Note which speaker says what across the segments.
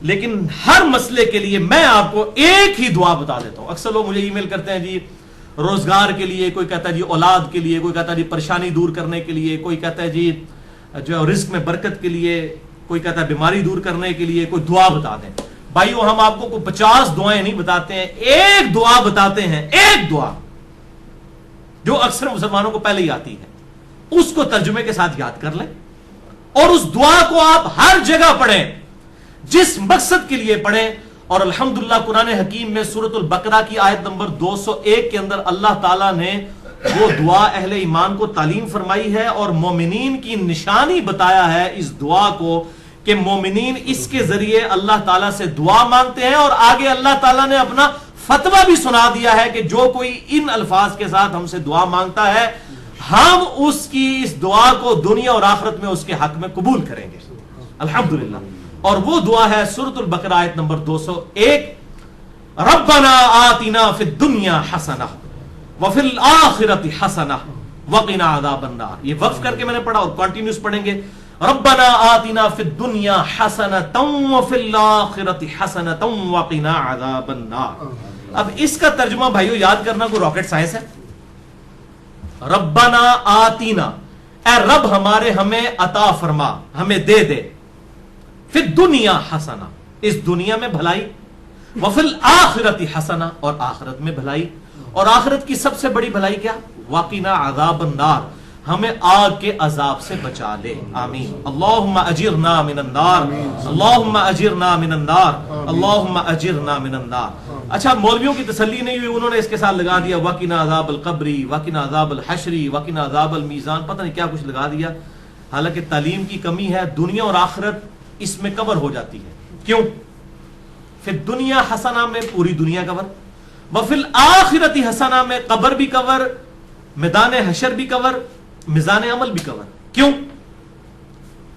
Speaker 1: لیکن ہر مسئلے کے لیے میں آپ کو ایک ہی دعا بتا دیتا ہوں. اکثر لوگ مجھے ای میل کرتے ہیں جی روزگار کے لیے، کوئی کہتا ہے جی اولاد کے لیے، کوئی کہتا ہے جی پریشانی دور کرنے کے لیے، کوئی کہتا ہے جی جو رزق میں برکت کے لیے، کوئی کہتا ہے بیماری دور کرنے کے لیے کوئی دعا بتا دیں. بھائیو ہم آپ کو کوئی 50 دعائیں نہیں بتاتے ہیں، ایک دعا بتاتے ہیں، ایک دعا جو اکثر مسلمانوں کو پہلے ہی آتی ہے. اس کو ترجمے کے ساتھ یاد کر لیں اور اس دعا کو آپ ہر جگہ پڑھیں، جس مقصد کے لیے پڑھیں. اور الحمدللہ قرآن حکیم میں سورۃ البقرہ کی آیت نمبر 201 کے اندر اللہ تعالیٰ نے وہ دعا اہل ایمان کو تعلیم فرمائی ہے اور مومنین کی نشانی بتایا ہے اس دعا کو کہ مومنین اس کے ذریعے اللہ تعالیٰ سے دعا مانگتے ہیں. اور آگے اللہ تعالیٰ نے اپنا فتویٰ بھی سنا دیا ہے کہ جو کوئی ان الفاظ کے ساتھ ہم سے دعا مانگتا ہے ہم اس کی اس دعا کو دنیا اور آخرت میں اس کے حق میں قبول کریں گے. الحمدللہ. اور وہ دعا ہے سورۃ البقرہ آیت نمبر 201 ربنا آتنا فی الدنیا حسنہ وفی الآخرۃ حسنہ وقنا عذاب النار. یہ وقف کر کے میں نے پڑھا اور کنٹینیوس پڑھیں گے. ربنا آتنا فی الدنیا حسنۃ وفی الآخرۃ حسنۃ وقنا عذاب النار. اب اس کا ترجمہ بھائیو یاد کرنا کوئی راکٹ سائنس ہے. ربنا آتینا، اے رب ہمارے ہمیں عطا فرما، ہمیں دے دے. فی الدنیا حسنہ، اس دنیا میں بھلائی. وفی الآخرۃ حسنہ، اور آخرت میں بھلائی. اور آخرت کی سب سے بڑی بھلائی کیا؟ وقنا عذاب النار، ہمیں آگ کے عذاب سے بچا لے. آمین. اللہم اجرنا من النار، اللہم اجرنا من النار، اللہم اجرنا من النار. اچھا مولویوں کی تسلی نہیں ہوئی، انہوں نے اس کے ساتھ لگا دیا وقنا عذاب القبری، وقنا عذاب الحشری، وقنا عذاب المیزان، پتہ نہیں کیا کچھ لگا دیا. حالانکہ تعلیم کی کمی ہے. دنیا اور آخرت اس میں کور ہو جاتی ہے. کیوں؟ پھر دنیا حسنہ میں پوری دنیا کور، وفی الآخرۃ حسنہ میں قبر بھی کور، میدان حشر بھی کور، میزان عمل بھی کور. کیوں؟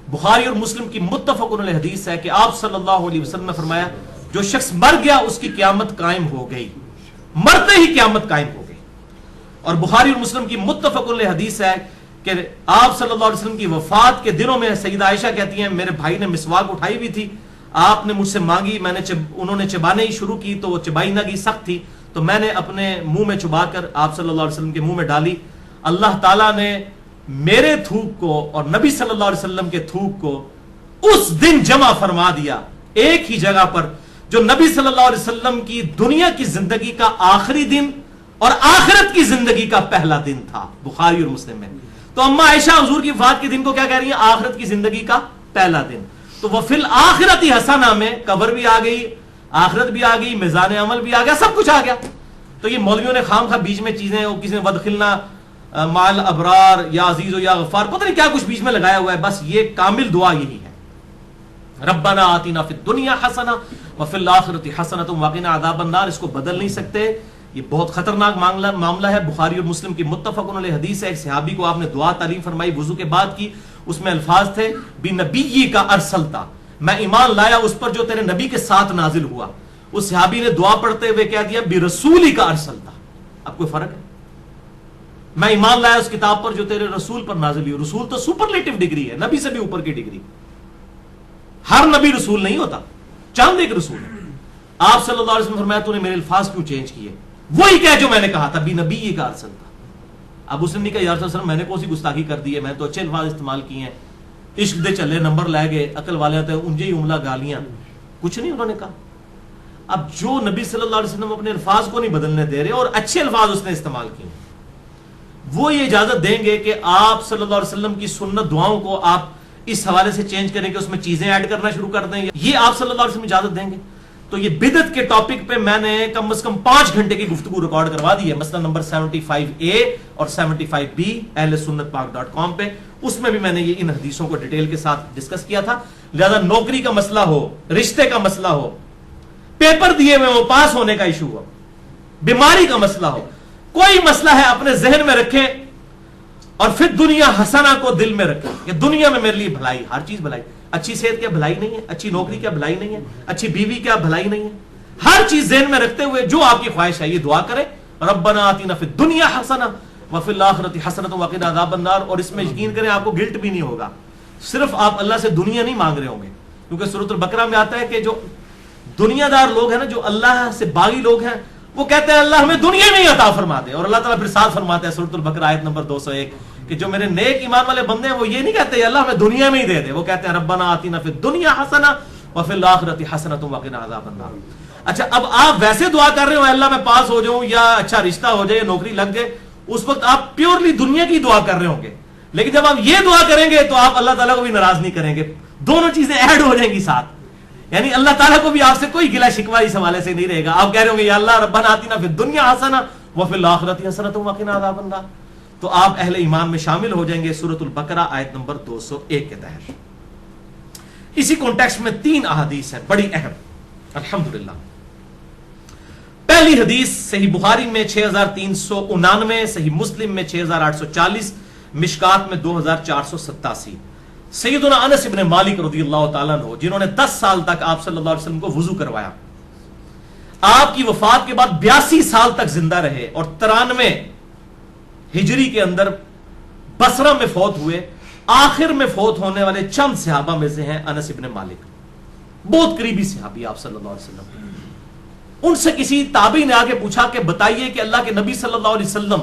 Speaker 1: بخاری اور مسلم کی متفق علیہ حدیث ہے کہ آپ صلی اللہ علیہ وسلم نے فرمایا جو شخص مر گیا اس کی قیامت قائم ہو گئی، مرتے ہی قیامت قائم ہو گئی. اور بخاری اور مسلم کی متفق علیہ حدیث ہے کہ آپ صلی اللہ علیہ وسلم کی وفات کے دنوں میں سیدہ عائشہ کہتی ہیں میرے بھائی نے مسواک اٹھائی ہوئی تھی، آپ نے مجھ سے مانگی، میں نے انہوں نے چبانے ہی شروع کی تو وہ چبائی نہ گئی، سخت تھی، تو میں نے اپنے منہ میں چبا کر آپ صلی اللہ علیہ وسلم کے منہ میں ڈالی. اللہ تعالیٰ نے میرے تھوک کو اور نبی صلی اللہ علیہ وسلم کے تھوک کو اس دن جمع فرما دیا ایک ہی جگہ پر، جو نبی صلی اللہ علیہ وسلم کی دنیا کی زندگی کا آخری دن اور آخرت کی زندگی کا پہلا دن تھا. بخاری اور مسلم میں. تو اما عائشہ حضور کی وفات کے دن کو کیا کہہ رہی ہیں؟ آخرت کی زندگی کا پہلا دن. تو وہ فی الآخرۃ حسنہ میں قبر بھی آ گئی، آخرت بھی آ گئی، میزان عمل بھی آ گیا، سب کچھ آ گیا. تو یہ مولویوں نے خام خواہ بیچ میں چیزیں، وہ کسی نے ودخلنا مال ابرار یا عزیز و یا غفار، پتہ نہیں کیا کچھ بیچ میں لگایا ہوا ہے. بس یہ کامل دعا یہی ہے. ربنا آتنا فی الدنیا حسنہ وفی الآخرۃ حسنۃ وقنا عذاب النار. اس کو بدل نہیں سکتے، یہ بہت خطرناک معاملہ ہے. بخاری اور مسلم کی متفق علیہ حدیث ہے. ایک صحابی کو آپ نے دعا تعلیم فرمائی وضو کے بعد کی، اس میں الفاظ تھے بنبی کا ارسلتا، میں ایمان لایا اس پر جو تیرے نبی کے ساتھ نازل ہوا. اس صحابی نے دعا پڑھتے ہوئے کہہ دیا برسولی کا ارسلتا. اب کوئی فرق ہے؟ میں ایمان لایا اس کتاب پر جو تیرے رسول پر نازل ہوئی. رسول تو سپرلیٹو ڈگری ہے، نبی سے بھی اوپر کی ڈگری. ہر نبی رسول نہیں ہوتا، چاند ایک رسول ہے. آپ صلی اللہ علیہ وسلم فرمایا تو نے میرے الفاظ کیوں چینج کیے؟ وہی کہہ جو میں نے کہا تھا بنبی کا ارسلتا. اب اس نے کہا یا رسول اللہ میں نے کون سی گستاخی کر دی ہے، میں تو اچھے الفاظ استعمال کیے ہیں، عشق دے چلے نمبر لے گئے، عقل والے ہوتے ہیں انجے ہی عملہ گالیاں، کچھ نہیں انہوں نے کہا. اب جو نبی صلی اللہ علیہ وسلم اپنے الفاظ کو نہیں بدلنے دے رہے اور اچھے الفاظ اس نے استعمال کیے، وہ یہ اجازت دیں گے کہ آپ صلی اللہ علیہ وسلم کی سنت دعاؤں کو آپ اس حوالے سے چینج کریں کہ اس میں چیزیں ایڈ کرنا شروع کر دیں، یہ آپ صلی اللہ علیہ وسلم اجازت دیں گے؟ تو یہ بدعت کے ٹاپک پہ میں نے کم از کم 5 گھنٹے کی گفتگو ریکارڈ کروا دی ہے، مثلا نمبر 75A اور 75B اہل سنت پاک.com پہ. اس میں بھی میں نے یہ ان حدیثوں کو ڈیٹیل کے ساتھ ڈسکس کیا تھا. لہذا نوکری کا مسئلہ ہو، رشتے کا مسئلہ ہو، پیپر دیے ہوئے ہو، پاس ہونے کا ایشو ہو، بیماری کا مسئلہ ہو، کوئی مسئلہ ہے اپنے ذہن میں رکھیں اور پھر دنیا حسنہ کو دل میں رکھیں کہ دنیا میں میرے لیے بھلائی، ہر چیز بھلائی. اچھی صحت کیا بھلائی نہیں ہے؟ اچھی نوکری کیا بھلائی نہیں ہے؟ اچھی بیوی کیا بھلائی نہیں ہے؟ ہر چیز ذہن میں رکھتے ہوئے جو آپ کی خواہش ہے یہ دعا کریں ربنا آتنا فی الدنیا حسنہ وفی الآخرۃ حسنۃ وقنا عذاب النار. اور اس میں یقین کریں آپ کو گلٹ بھی نہیں ہوگا. صرف آپ اللہ سے دنیا نہیں مانگ رہے ہوں گے کیونکہ سورۃ البقرہ میں آتا ہے کہ جو دنیا دار لوگ ہیں نا، جو اللہ سے باغی لوگ ہیں، وہ کہتے ہیں اللہ ہمیں دنیا میں ہی عطا فرما دے. اور اللہ تعالیٰ پھر ساتھ فرماتا ہے سورۃ البقرہ آیت نمبر 201 کہ جو میرے نیک ایمان والے بندے ہیں وہ یہ نہیں کہتے اللہ ہمیں دنیا میں ہی دے دے، وہ کہتے ہیں ربنا آتنا فی الدنیا حسنہ وفی الآخرۃ حسنۃ وقنا عذاب النار. اچھا اب آپ ویسے دعا کر رہے ہو اللہ میں پاس ہو جاؤں یا اچھا رشتہ ہو جائے یا نوکری لگ جائے، اس وقت آپ پیورلی دنیا کی دعا کر رہے ہوں گے. لیکن جب آپ یہ دعا کریں گے تو آپ اللہ تعالیٰ کو بھی ناراض نہیں کریں گے، دونوں چیزیں ایڈ ہو جائیں گی ساتھ. یعنی اللہ تعالیٰ کو بھی آپ سے کوئی گلہ شکوہ اس حوالے سے نہیں رہے گا. آپ کہہ رہے ہوں گے یا اللہ ربنا آتنا فی الدنیا حسنہ وفی الآخرۃ حسنۃ وقنا عذاب النار، تو آپ اہل ایمان میں شامل ہو جائیں گے سورۃ البقرہ آیت نمبر 201 کے تحت. اسی کانٹیکسٹ میں 3 احادیث ہیں بڑی اہم الحمدللہ. پہلی حدیث صحیح بخاری میں 6399، صحیح مسلم میں 6840، مشکات میں 2487. سیدنا انس ابن مالک رضی اللہ تعالیٰ عنہ جنہوں نے 10 سال تک آپ صلی اللہ علیہ وسلم کو وضو کروایا، آپ کی وفات کے بعد 82 سال تک زندہ رہے اور 93 ہجری کے اندر بصرہ میں فوت ہوئے. آخر میں فوت ہونے والے چند صحابہ میں سے ہیں انس ابن مالک، بہت قریبی صحابی آپ صلی اللہ علیہ وسلم. ان سے کسی تابعی نے آگے پوچھا کہ بتائیے کہ اللہ کے نبی صلی اللہ علیہ وسلم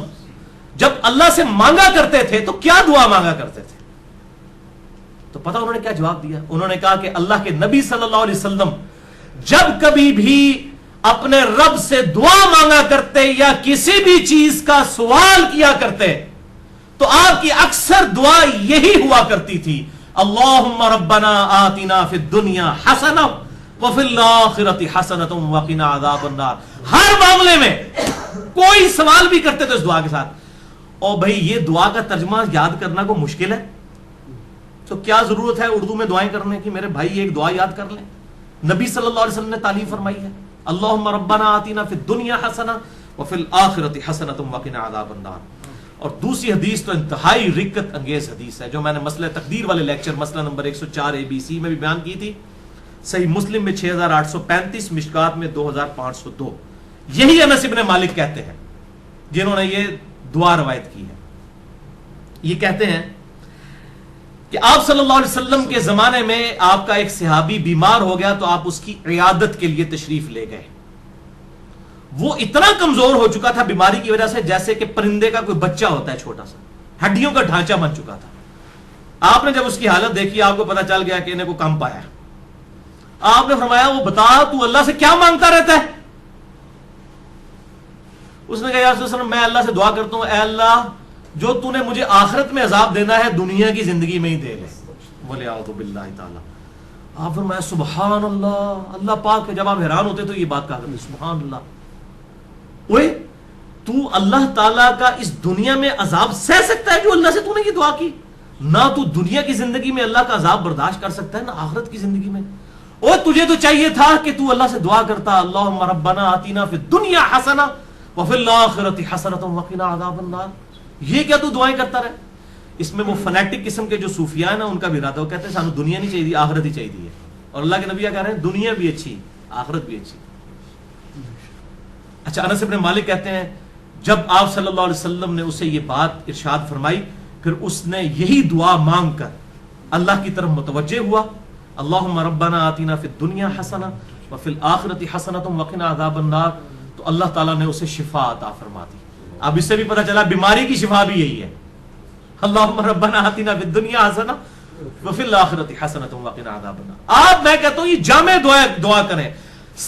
Speaker 1: جب اللہ سے مانگا کرتے تھے تو کیا دعا مانگا کرتے تھے؟ تو پتہ انہوں نے کیا جواب دیا؟ انہوں نے کہا کہ اللہ کے نبی صلی اللہ علیہ وسلم جب کبھی بھی اپنے رب سے دعا مانگا کرتے یا کسی بھی چیز کا سوال کیا کرتے تو آپ کی اکثر دعا یہی ہوا کرتی تھی، اللہم ربنا آتنا فی الدنیا حسنہ وفی الآخرۃ حسنۃ وقنا عذاب النار. ہر معاملے میں کوئی سوال بھی کرتے تو اس دعا کے ساتھ. اور بھائی یہ دعا کا ترجمہ یاد کرنا کو مشکل ہے تو کیا ضرورت ہے اردو میں دعائیں کرنے کی؟ میرے بھائی ایک دعا یاد کر لیں، نبی صلی اللہ علیہ وسلم نے تعلیم فرمائی ہے، اللہم ربنا آتنا فی الدنیا حسنہ وفی الآخرۃ حسنۃ وقنا عذاب النار. اور دوسری حدیث تو انتہائی رکت انگیز حدیث ہے جو میں نے مسئلہ تقدیر والے لیکچر مسئلہ نمبر 104 ABC میں بھی بیان کی تھی. صحیح مسلم میں 6835، مشکات میں 2502. یہی انس ابن مالک کہتے ہیں جنہوں نے یہ دعا روایت کی ہے. یہ کہتے ہیں کہ آپ صلی اللہ علیہ وسلم کے زمانے میں آپ کا ایک صحابی بیمار ہو گیا تو آپ اس کی عیادت کے لیے تشریف لے گئے. وہ اتنا کمزور ہو چکا تھا بیماری کی وجہ سے جیسے کہ پرندے کا کوئی بچہ ہوتا ہے چھوٹا سا، ہڈیوں کا ڈھانچہ بن چکا تھا. آپ نے جب اس کی حالت دیکھی آپ کو پتا چل گیا کہ انہیں کو کم پایا. آپ نے فرمایا وہ بتا تو اللہ سے کیا مانگتا رہتا ہے؟ اس نے کہا یا رسول اللہ میں اللہ سے دعا کرتا ہوں اے اللہ جو تو نے مجھے آخرت میں عذاب دینا ہے دنیا کی زندگی میں ہی دے لے. بولے اعوذ باللہ تعالی. آپ فرمایا سبحان اللہ، اللہ پاک ہے. جب آپ حیران ہوتے تو یہ بات کہا کرتے سبحان اللہ. اوے تو اللہ تعالیٰ کا اس دنیا میں عذاب سہ سکتا ہے جو اللہ سے تو نے یہ دعا کی؟ نہ تو دنیا کی زندگی میں اللہ کا عذاب برداشت کر سکتا ہے نہ آخرت کی زندگی میں. اور تجھے تو چاہیے تھا کہ تو اللہ سے دعا کرتا اللہم ربنا آتنا فی الدنیا حسنہ وفی الآخرۃ حسنۃ وقنا عذاب النار. یہ کیا تو دعائیں کرتا رہے؟ اس میں وہ فنیٹک قسم کے جو صوفیاء ہیں نا ان کا بھی ارادہ، وہ کہتے ہیں سانو دنیا نہیں چاہیے آخرت ہی چاہیے. اور اللہ کے نبی کہہ رہے ہیں دنیا بھی اچھی آخرت بھی اچھی. اچھا انس ابن مالک کہتے ہیں جب آپ صلی اللہ علیہ وسلم نے اسے یہ بات ارشاد فرمائی پھر اس نے یہی دعا مانگ کر اللہ کی طرف متوجہ ہوا، اللہم ربنا آتنا فی الدنیا حسنہ وفی الآخرۃ حسنۃ وقنا عذاب النار. تو اللہ تعالیٰ نے اسے شفا عطا فرما دی. اب اس سے بھی پتہ چلا بیماری کی شفا بھی یہی ہے، اللہم ربنا آتنا فی الدنیا حسنہ وفی الآخرۃ حسنۃ وقنا عذاب النار. آپ میں کہتا ہوں یہ جامع دعا کریں،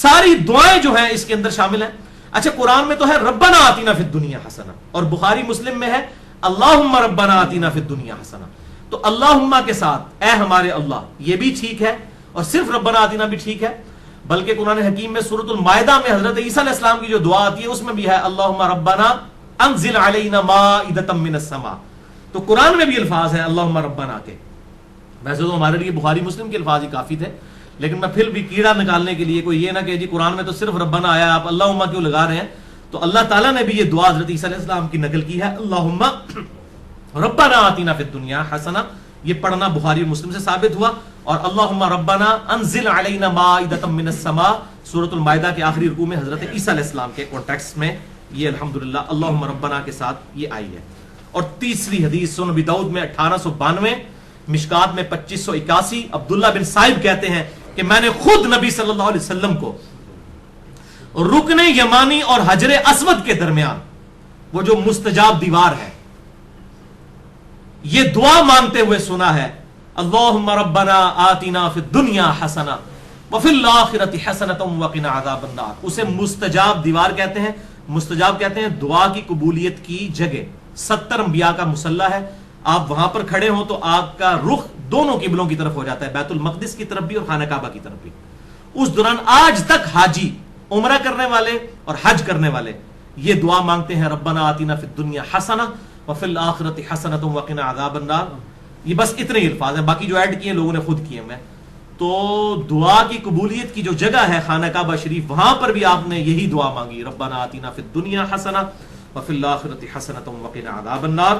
Speaker 1: ساری دعائیں جو ہیں اس کے اندر شامل ہیں. اچھا قرآن میں تو ہے ربنا آتنا فی الدنیا حسنہ اور بخاری مسلم میں ہے اللہم ربنا آتنا فی الدنیا حسنہ. تو اللہم کے ساتھ اے ہمارے اللہ یہ بھی ٹھیک ہے اور صرف ربنا آتنا بھی ٹھیک ہے، بلکہ قرآن حکیم میں سورۃ المائدہ میں حضرت عیسیٰ علیہ السلام کی جو دعا آتی ہے اس میں بھی ہے اللہم ربنا انزل علینا مائدۃ من السماء. تو قرآن میں بھی الفاظ ہیں اللہم ربنا کے. ویسے تو ہمارے لیے بخاری مسلم کے الفاظ ہی کافی تھے لیکن میں پھر بھی کیڑا نکالنے کے لیے کوئی یہ نہ کہ جی قرآن میں تو صرف ربنا آیا آپ اللہم کیوں لگا رہے ہیں. تو اللہ تعالیٰ نے بھی یہ دعا حضرت عیسیٰ علیہ السلام کی نقل کی ہے اللہم ربنا آتنا فی الدنیا حسنہ. یہ پڑھنا بخاری اور مسلم سے ثابت ہوا. اور اللہم ربنا انزل علینا مائدۃ من السماء سورۃ المائدہ کے آخری رکوع میں حضرت عیسیٰ علیہ السلام کے کانٹیکسٹ میں یہ الحمدللہ اللہم ربنا کے ساتھ یہ آئی ہے. اور تیسری حدیث سنن ابی داؤد میں 1892 مشکات میں 2581. عبداللہ بن صائب کہتے ہیں کہ میں نے خود نبی صلی اللہ علیہ وسلم کو رکن یمانی اور حجر اسود کے درمیان وہ جو مستجاب دیوار ہے یہ دعا مانگتے ہوئے سنا ہے، اللہم ربنا آتنا فی الدنیا حسنہ وفی الآخرۃ حسنۃ وقنا عذاب النار. اسے مستجاب دیوار کہتے ہیں. مستجاب کہتے ہیں دعا کی قبولیت کی جگہ. 70 انبیاء کا مصلی ہے، آپ وہاں پر کھڑے ہوں تو آپ کا رخ دونوں قبلوں کی طرف ہو جاتا ہے، بیت المقدس کی طرف بھی اور خانہ کعبہ کی طرف بھی. اس دوران آج تک حاجی، عمرہ کرنے والے اور حج کرنے والے یہ دعا مانگتے ہیں، ربنا آتنا فی الدنیا حسنہ وفی الآخرۃ حسنۃ وقنا عذاب النار. یہ بس اتنے ہی الفاظ ہیں، باقی جو ایڈ کیے لوگوں نے خود کیے. میں تو دعا کی قبولیت کی جو جگہ ہے خانہ کعبہ شریف، وہاں پر بھی آپ نے یہی دعا مانگی، ربنا آتنا فی الدنیا حسنہ وفی الآخرۃ حسنۃ وقنا عذاب النار.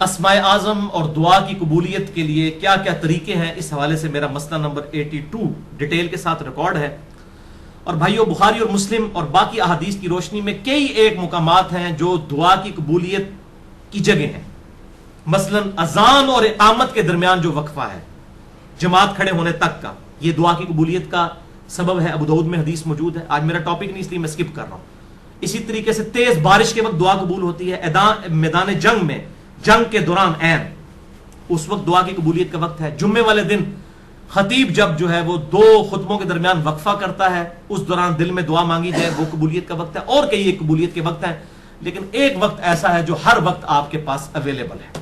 Speaker 1: اسماء اعظم اور دعا کی قبولیت کے لیے کیا کیا طریقے ہیں، اس حوالے سے میرا مسئلہ نمبر 82 ڈیٹیل کے ساتھ ریکارڈ ہے. اور بھائیو، بخاری اور مسلم اور باقی احادیث کی روشنی میں کئی ایک مقامات ہیں جو دعا کی قبولیت کی جگہ ہیں. مثلا اذان اور اقامت کے درمیان جو وقفہ ہے جماعت کھڑے ہونے تک کا، یہ دعا کی قبولیت کا سبب ہے. ابو داؤد میں حدیث موجود ہے. آج میرا ٹاپک نہیں اس لیے میں سکپ کر رہا ہوں. اسی طریقے سے تیز بارش کے وقت دعا قبول ہوتی ہے. میدان جنگ میں، جنگ کے دوران عین، اس وقت دعا کی قبولیت کا وقت ہے. جمعے والے دن خطیب جب جو ہے وہ 2 خطبوں کے درمیان وقفہ کرتا ہے، اس دوران دل میں دعا مانگی جائے، وہ قبولیت کا وقت ہے. اور کئی ایک قبولیت کے وقت ہیں، لیکن ایک وقت ایسا ہے جو ہر وقت آپ کے پاس اویلیبل ہے.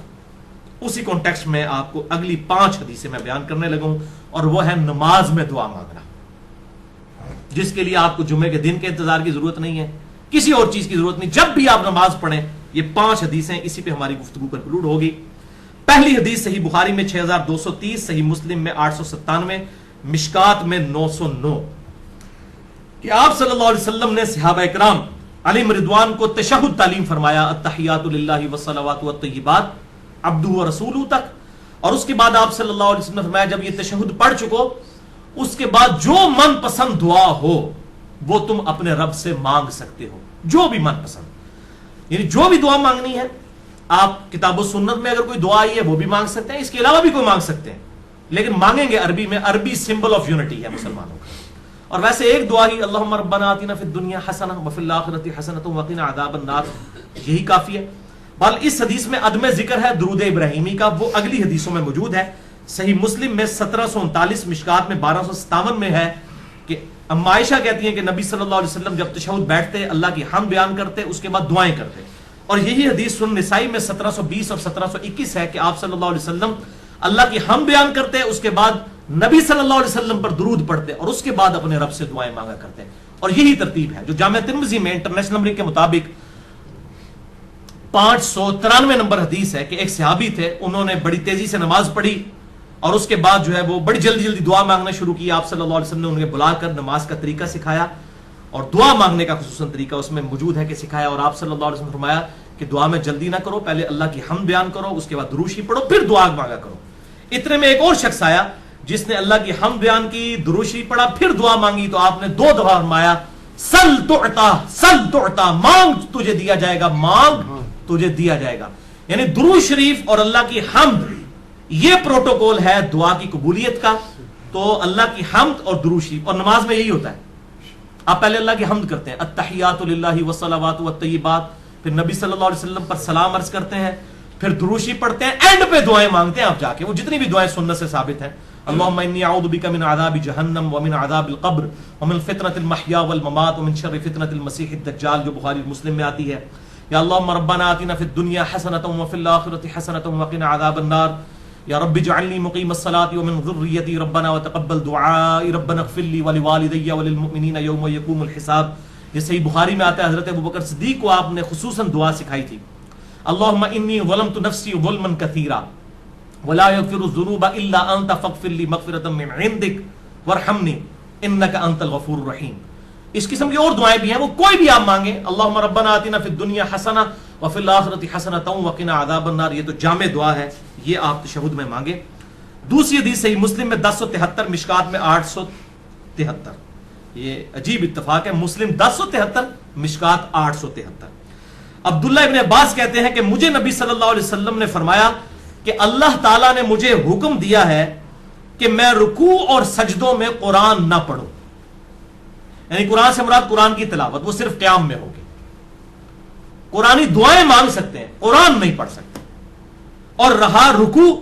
Speaker 1: اسی کانٹیکسٹ میں آپ کو اگلی 5 حدیثیں میں بیان کرنے لگا ہوں، اور وہ ہے نماز میں دعا مانگنا، جس کے لیے آپ کو جمعے کے دن کے انتظار کی ضرورت نہیں ہے، کسی اور چیز کی ضرورت نہیں. جب بھی آپ نماز پڑھیں، یہ 5 حدیثیں اسی پہ ہماری گفتگو کنکلوڈ ہوگی. پہلی حدیث صحیح بخاری میں 6230، صحیح مسلم میں 897، مشکات میں 909، کہ آپ صلی اللہ علیہ وسلم نے صحابہ اکرام علیہم رضوان کو تشہد تعلیم فرمایا، التحیات للہ والصلوات والطیبات عبدہ ورسولہ تک. اور اس کے بعد آپ صلی اللہ علیہ وسلم نے فرمایا جب یہ تشہد پڑھ چکو، اس کے بعد جو من پسند دعا ہو وہ تم اپنے رب سے مانگ سکتے ہو، جو بھی من پسند، یعنی جو بھی دعا مانگنی ہے آپ کتاب و سنت میں اگر کوئی دعا آئی ہے وہ بھی مانگ سکتے ہیں، اس کے علاوہ بھی کوئی مانگ سکتے ہیں، لیکن مانگیں گے عربی میں. عربی سمبل آف یونٹی ہے مسلمانوں کا. اور ویسے ایک دعا ہی اللہم ربنا آتنا فی الدنیا حسنہ وفی الآخرۃ حسنۃ وقنا عذاب النار، یہی کافی ہے. بل اس حدیث میں عدم ذکر ہے درود ابراہیمی کا، وہ اگلی حدیثوں میں موجود ہے. صحیح مسلم میں 1739، مشکات میں 1257 میں ہے کہ اما عائشہ کہتی ہیں کہ نبی صلی اللہ علیہ وسلم جب تشہد بیٹھتے اللہ کی حمد بیان کرتے، اس کے بعد دعائیں کرتے. اور یہی حدیث سنن نسائی میں 1720 اور 1721 ہے کہ آپ صلی اللہ علیہ وسلم اللہ کی حمد بیان کرتے، اس کے بعد نبی صلی اللہ علیہ وسلم پر درود پڑھتے، اور اس کے بعد اپنے رب سے دعائیں مانگا کرتے. اور یہی ترتیب ہے جو جامع ترمذی میں انٹرنیشنل نمبر کے مطابق 593 نمبر حدیث ہے کہ ایک صحابی تھے، انہوں نے بڑی تیزی سے نماز پڑھی اور اس کے بعد جو ہے وہ بڑی جلدی جلدی دعا مانگنا شروع کی. آپ صلی اللہ علیہ وسلم نے انہیں بلا کر نماز کا طریقہ سکھایا، اور دعا مانگنے کا خصوصاً طریقہ اس میں موجود ہے کہ سکھایا. اور آپ صلی اللہ علیہ وسلم نے فرمایا کہ دعا میں جلدی نہ کرو، پہلے اللہ کی حمد بیان کرو، اس کے بعد درود شریف پڑھو، پھر دعا مانگا کرو. اتنے میں ایک اور شخص آیا جس نے اللہ کی حمد بیان کی، درود شریف پڑھا، پھر دعا مانگی. تو آپ نے 2 دفعہ فرمایا سل تعطا، سل تعطا، مانگ تجھے دیا جائے گا، مانگ تجھے دیا جائے گا. یعنی درود شریف اور اللہ کی حمد یہ پروٹوکول ہے دعا کی قبولیت کا. تو اللہ کی حمد اور درود شریف، اور نماز میں یہی ہوتا ہے، آپ پہلے اللہ کی حمد کرتے ہیں، التحیات للہ والصلوات والطیبات، پھر نبی صلی اللہ علیہ وسلم پر سلام عرض کرتے ہیں، پھر درود شریف پڑھتے ہیں، اینڈ پہ دعائیں مانگتے ہیں آپ جا کے. وہ جتنی بھی دعائیں سنت سے ثابت ہیں، اللہم انی اعوذ بک من عذاب جہنم ومن عذاب القبر ومن فتنة المحیا والممات ومن شر فتنة المسیح الدجال، جو بخاری مسلم میں آتی ہے. یا اللہم ربنا آتنا فی الدنیا حسنۃ وفی الآخرۃ حسنۃ وقنا عذاب النار. یا رب اجعلنی مقیم الصلاۃ ومن ذریتی ربنا وتقبل دعائی ربنا اغفر لی ولوالدی وللمؤمنین یوم یقوم الحساب. یہ صحیح بخاری میں آتا ہے، حضرت ابوبکر صدیق کو آپ نے خصوصاً دعا سکھائی تھی، اللہم انی ظلمت نفسی ظلما کثیرا ولا یغفر الذنوب الا انت فاغفر لی مغفرۃ من عندک وارحمنی انک انت الغفور الرحیم. اس قسم کی اور دعائیں بھی ہیں، وہ کوئی بھی آپ مانگیں. اللہم ربنا آتنا فی الدنیا حسنہ وفی الآخرۃ حسنۃ وقنا عذاب النار، یہ تو جامع دعا ہے، یہ آپ تشہد میں مانگیں. دوسری حدیث صحیح مسلم میں 1073، مشکات میں 873. یہ عجیب اتفاق ہے، مسلم 1073، مشکات 873. عبداللہ ابن عباس کہتے ہیں کہ مجھے نبی صلی اللہ علیہ وسلم نے فرمایا کہ اللہ تعالیٰ نے مجھے حکم دیا ہے کہ میں رکوع اور سجدوں میں قرآن نہ پڑھوں. یعنی قرآن سے مراد قرآن کی تلاوت وہ صرف قیام میں ہوگی. قرآنی دعائیں مانگ سکتے ہیں, قرآن نہیں پڑھ سکتے. اور رہا رکوع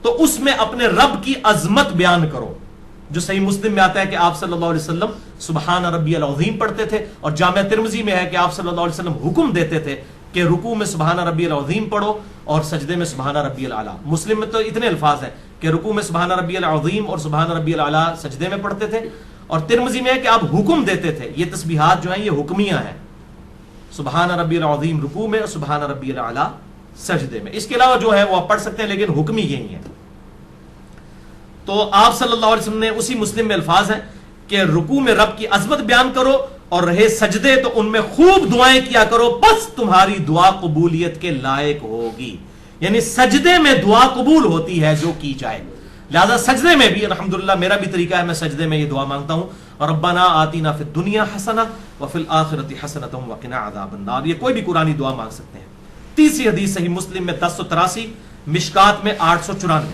Speaker 1: تو اس میں اپنے رب کی عظمت بیان کرو, جو صحیح مسلم میں آتا ہے کہ آپ صلی اللہ علیہ وسلم سبحان ربی العظیم پڑھتے تھے, اور جامع ترمذی میں ہے کہ آپ صلی اللہ علیہ وسلم حکم دیتے تھے کہ رکوع میں سبحان ربی العظیم پڑھو اور سجدے میں سبحان ربی الاعلیٰ. مسلم میں تو اتنے الفاظ ہیں کہ رکوع میں سبحان ربی العظیم اور سبحان ربی الاعلیٰ سجدے میں پڑھتے تھے, اور ترمذی میں ہے کہ آپ حکم دیتے تھے. یہ تسبیحات جو ہیں یہ حکمیاں ہیں, سبحان ربی العظیم رکوع میں اور سبحان ربی الاعلیٰ سجدے میں. اس کے علاوہ جو ہے وہ آپ پڑھ سکتے ہیں, لیکن حکمی یہی ہے. تو آپ صلی اللہ علیہ وسلم نے اسی مسلم میں الفاظ ہیں کہ رکوع میں رب کی عظمت بیان کرو, اور رہے سجدے تو ان میں خوب دعائیں کیا کرو, بس تمہاری دعا قبولیت کے لائق ہوگی. یعنی سجدے میں دعا قبول ہوتی ہے جو کی جائے. لہذا سجدے میں بھی الحمدللہ میرا بھی طریقہ ہے, میں سجدے میں یہ دعا مانگتا ہوں, ربنا آتینا فی الدنیا حسنہ وفی الآخرۃ حسنۃ وقنا عذاب النار. یہ کوئی بھی قرآنی دعا مانگ سکتے ہیں. تیسری حدیث صحیح مسلم میں 1083, مشکات میں 894,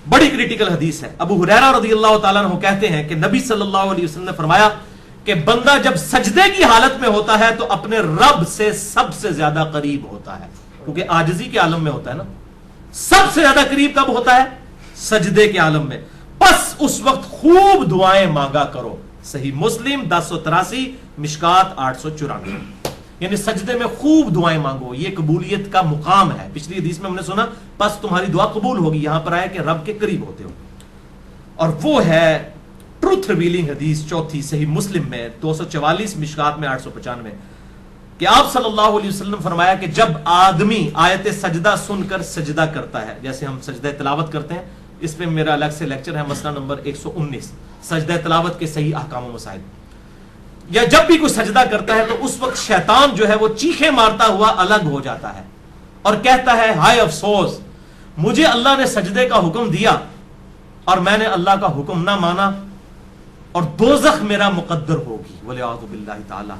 Speaker 1: بڑی کریٹیکل حدیث ہے. ابو ہریرہ رضی اللہ تعالیٰ عنہ کہتے ہیں کہ نبی صلی اللہ علیہ وسلم نے فرمایا کہ بندہ جب سجدے کی حالت میں ہوتا ہے تو اپنے رب سے سب سے زیادہ قریب ہوتا ہے, کیونکہ عاجزی کے عالم میں ہوتا ہے نا. سب سے زیادہ قریب کب ہوتا ہے؟ سجدے کے عالم میں. بس اس وقت خوب دعائیں مانگا کرو. صحیح مسلم 1083, مشکات 894. یعنی سجدے میں خوب دعائیں مانگو, یہ قبولیت کا مقام ہے. پچھلی حدیث میں ہم نے سنا بس تمہاری دعا قبول ہوگی, یہاں پر آیا کہ رب کے قریب ہوتے ہو. اور وہ ہے ٹروتھ ریویلنگ حدیث چوتھی صحیح مسلم میں 244, مشکات میں 895, کہ آپ صلی اللہ علیہ وسلم فرمایا کہ جب آدمی آیت سجدہ سن کر سجدہ کرتا ہے, جیسے ہم سجدہ تلاوت کرتے ہیں, اس پہ میرا الگ سے لیکچر ہے, مسئلہ نمبر 119, سجدہ تلاوت کے صحیح احکام و مسائل. یا جب بھی کوئی سجدہ کرتا ہے تو اس وقت شیطان جو ہے وہ چیخیں مارتا ہوا الگ ہو جاتا ہے اور کہتا ہے ہائے افسوس, مجھے اللہ نے سجدے کا حکم دیا اور میں نے اللہ کا حکم نہ مانا, اور دوزخ میرا مقدر ہوگی والعیاذ باللہ تعالی.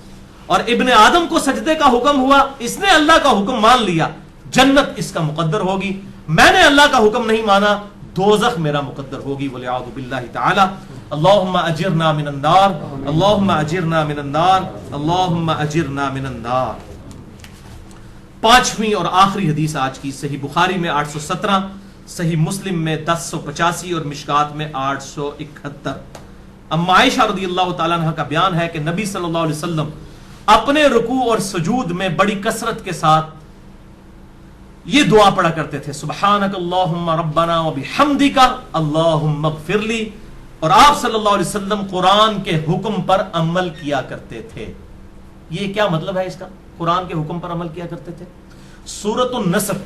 Speaker 1: اور ابن آدم کو سجدے کا حکم ہوا, اس نے اللہ کا حکم مان لیا, جنت اس کا مقدر ہوگی. میں نے اللہ کا حکم نہیں مانا, دوزخ میرا مقدر ہوگی والعیاذ باللہ تعالی. اللہم اجرنا من النار, اللہم اجرنا من النار, اللہم اجرنا من النار. پانچویں اور آخری حدیث آج کی صحیح بخاری میں 817, صحیح مسلم میں 1085 اور مشکات میں 871. اما عائشہ رضی اللہ تعالیٰ عنہ کا بیان ہے کہ نبی صلی اللہ علیہ وسلم اپنے رکوع اور سجود میں بڑی کثرت کے ساتھ یہ دعا پڑھا کرتے تھے, سبحانک اللہم ربنا وبحمدک اللہم اغفر لی. اور آپ صلی اللہ علیہ وسلم قرآن کے حکم پر عمل کیا کرتے تھے. یہ کیا مطلب ہے اس کا؟ قرآن کے حکم پر عمل کیا کرتے تھے. سورۃ النصر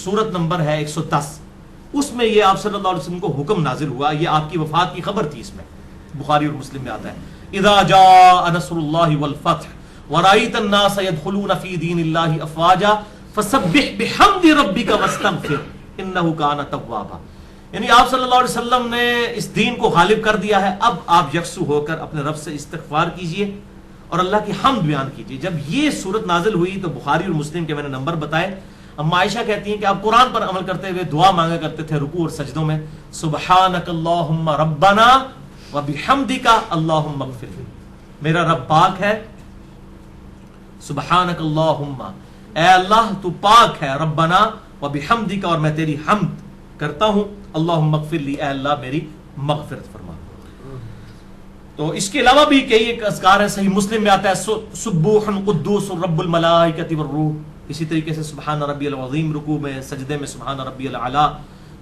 Speaker 1: سورت نمبر ہے 110, اس میں یہ آپ صلی اللہ علیہ وسلم کو حکم نازل ہوا. یہ آپ کی وفات کی خبر تھی, اس میں بخاری اور مسلم میں آتا ہے اذا جاء نصر اللہ والفتح ورأیت الناس يدخلون فی دین اللہ افواجا فسبح بحمد ربک واستغفر انہ کان توابا. یعنی آپ صلی اللہ علیہ وسلم نے اس دین کو غالب کر دیا ہے, اب آپ یکسو ہو کر اپنے رب سے استغفار کیجئے اور اللہ کی حمد بیان کیجئے. جب یہ صورت نازل ہوئی تو بخاری اور مسلم کے میں نے نمبر بتائے. اما عائشہ کہتی ہیں کہ آپ قرآن پر عمل کرتے ہوئے دعا مانگا کرتے تھے رکوع اور سجدوں میں, سبحانک اللہم ربنا وبحمدک اللہم اغفر لی. میرا رب پاک ہے, سبحانک اللہم, اے اللہ تو پاک ہے, ربنا وبحمدک, اور میں تیری حمد کرتا ہوں, اللہم اغفر لی, اے اللہ میری مغفرت فرما. تو اس کے علاوہ بھی کئی ایک اذکار ہیں, صحیح مسلم میں آتا ہے سبوح قدوس رب الملائکۃ والروح. اسی طریقے سے سبحان ربی العظیم رکوع میں, سجدے میں سبحان ربی الاعلیٰ.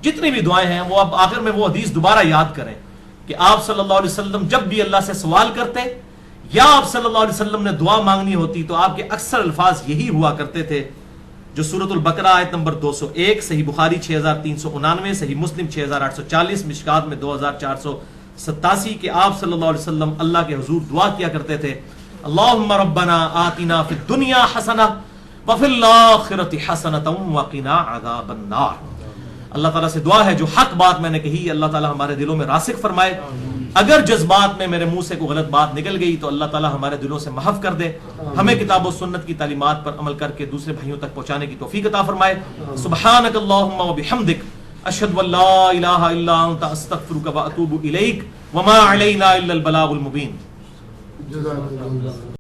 Speaker 1: جتنی بھی دعائیں ہیں وہ اب آخر میں وہ حدیث دوبارہ یاد کریں کہ آپ صلی اللہ علیہ وسلم جب بھی اللہ سے سوال کرتے یا آپ صلی اللہ علیہ وسلم نے دعا مانگنی ہوتی تو آپ کے اکثر الفاظ یہی ہوا کرتے تھے جو سورۃ البقرہ آیت نمبر 201, صحیح بخاری 6399, صحیح مسلم 6840, مشکات میں 2487, کہ آپ صلی اللہ علیہ وسلم اللہ کے حضور دعا کیا کرتے تھے, اللہم ربنا آتنا فی الدنیا حسنہ وفی الآخرۃ حسنۃ وقنا عذاب النار. اللہ تعالیٰ سے دعا ہے جو حق بات میں نے کہی اللہ تعالیٰ ہمارے دلوں میں راسخ فرمائے, اگر جذبات میں میرے منہ سے کوئی غلط بات نکل گئی تو اللہ تعالیٰ ہمارے دلوں سے محف کر دے، ہمیں کتاب و سنت کی تعلیمات پر عمل کر کے دوسرے بھائیوں تک پہنچانے کی توفیق عطا فرمائے۔ سبحانک اللہم و بحمدک، اشہد ان لا الہ الا انت، استغفرک و اتوب الیک، وما علینا الا البلاغ المبین۔